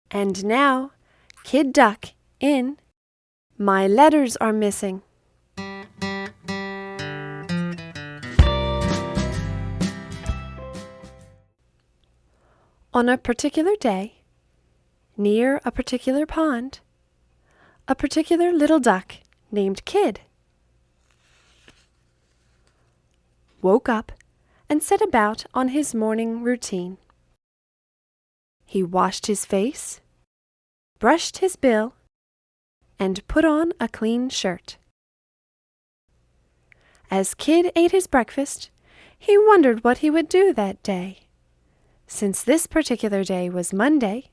And now, Kid Duck in My Letters Are Missing. On a particular day, near a particular pond, a particular little duck named Kid woke up and set about on his morning routine. He washed his face, brushed his bill, and put on a clean shirt. As Kid ate his breakfast, he wondered what he would do that day. Since this particular day was Monday,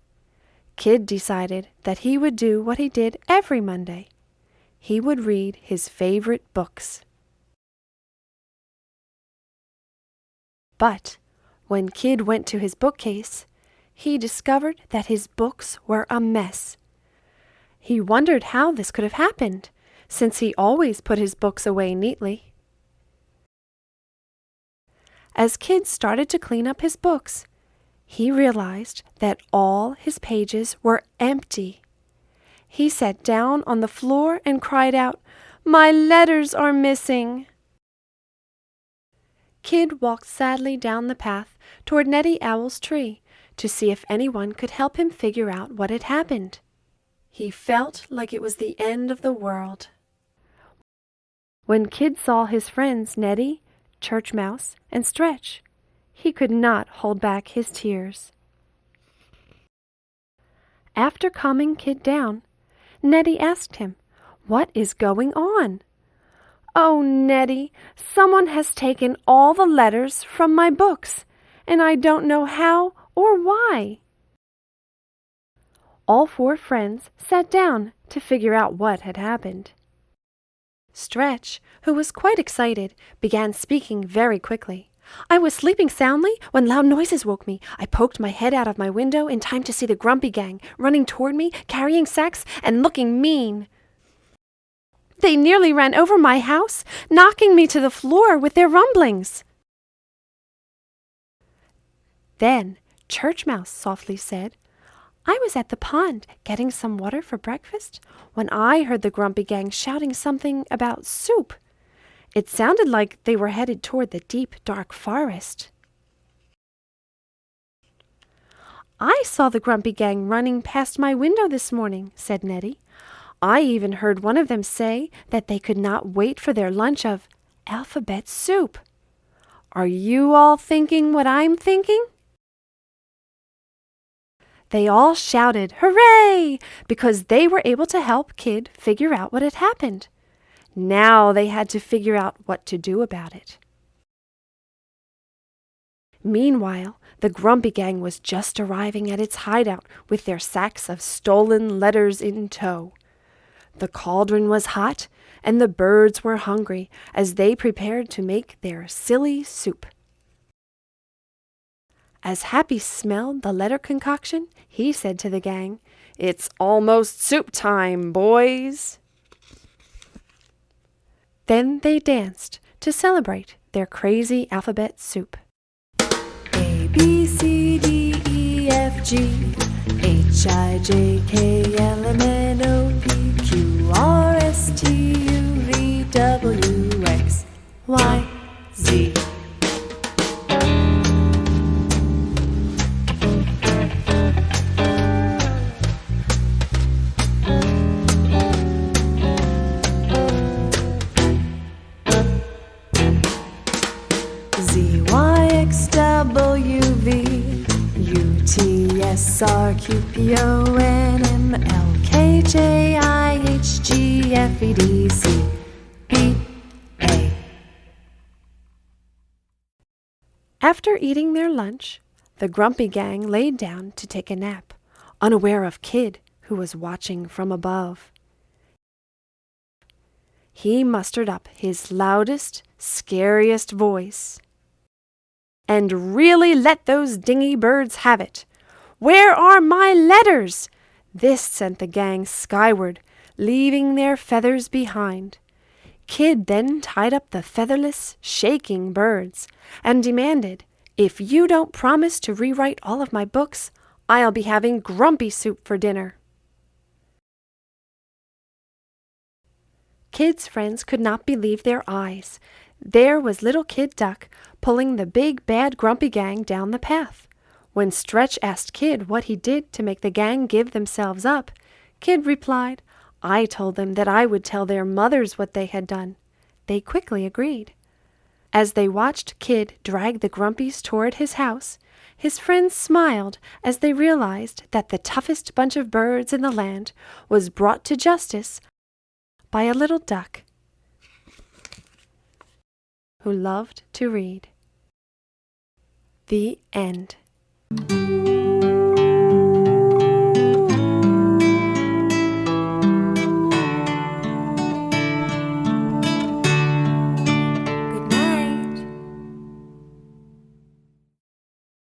Kid decided that he would do what he did every Monday. He would read his favorite books. But when Kid went to his bookcase, he discovered that his books were a mess. He wondered how this could have happened, since he always put his books away neatly. As Kid started to clean up his books, he realized that all his pages were empty. He sat down on the floor and cried out, "My letters are missing!" Kid walked sadly down the path toward Nettie Owl's tree to see if anyone could help him figure out what had happened. He felt like it was the end of the world. When Kid saw his friends Nettie, Church Mouse, and Stretch, he could not hold back his tears. After calming Kid down, Nettie asked him, "What is going on?" "Oh, Nettie, someone has taken all the letters from my books, and I don't know how or why." All four friends sat down to figure out what had happened. Stretch, who was quite excited, began speaking very quickly. "I was sleeping soundly when loud noises woke me. I poked my head out of my window in time to see the Grumpy Gang running toward me, carrying sacks and looking mean. They nearly ran over my house, knocking me to the floor with their rumblings." Then Church Mouse softly said, "I was at the pond getting some water for breakfast when I heard the Grumpy Gang shouting something about soup. It sounded like they were headed toward the deep, dark forest." "I saw the Grumpy Gang running past my window this morning," said Nettie. "I even heard one of them say that they could not wait for their lunch of alphabet soup. Are you all thinking what I'm thinking?" They all shouted, "Hooray!" because they were able to help Kid figure out what had happened. Now they had to figure out what to do about it. Meanwhile, the Grumpy Gang was just arriving at its hideout with their sacks of stolen letters in tow. The cauldron was hot, and the birds were hungry as they prepared to make their silly soup. As Happy smelled the letter concoction, he said to the gang, "It's almost soup time, boys." Then they danced to celebrate their crazy alphabet soup. A, B, C, D, E, F, G, H, I, J, K, L, M, N, O, P, Q, R, S, T, U, V, W, X, Y, Z. Z, Y, X, W, V, U, T, S, R, Q, P, O, N, M, L, K, J, I, H, G, F, E, D, C, B, A. After eating their lunch, the Grumpy Gang laid down to take a nap, unaware of Kid, who was watching from above. He mustered up his loudest, scariest voice and really let those dingy birds have it. "Where are my letters?" This sent the gang skyward, leaving their feathers behind. Kid then tied up the featherless, shaking birds and demanded, "If you don't promise to rewrite all of my books, I'll be having grumpy soup for dinner." Kid's friends could not believe their eyes. There was little Kid Duck pulling the big, bad, grumpy gang down the path. When Stretch asked Kid what he did to make the gang give themselves up, Kid replied, "I told them that I would tell their mothers what they had done." They quickly agreed. As they watched Kid drag the grumpies toward his house, his friends smiled as they realized that the toughest bunch of birds in the land was brought to justice by a little duck who loved to read. The end.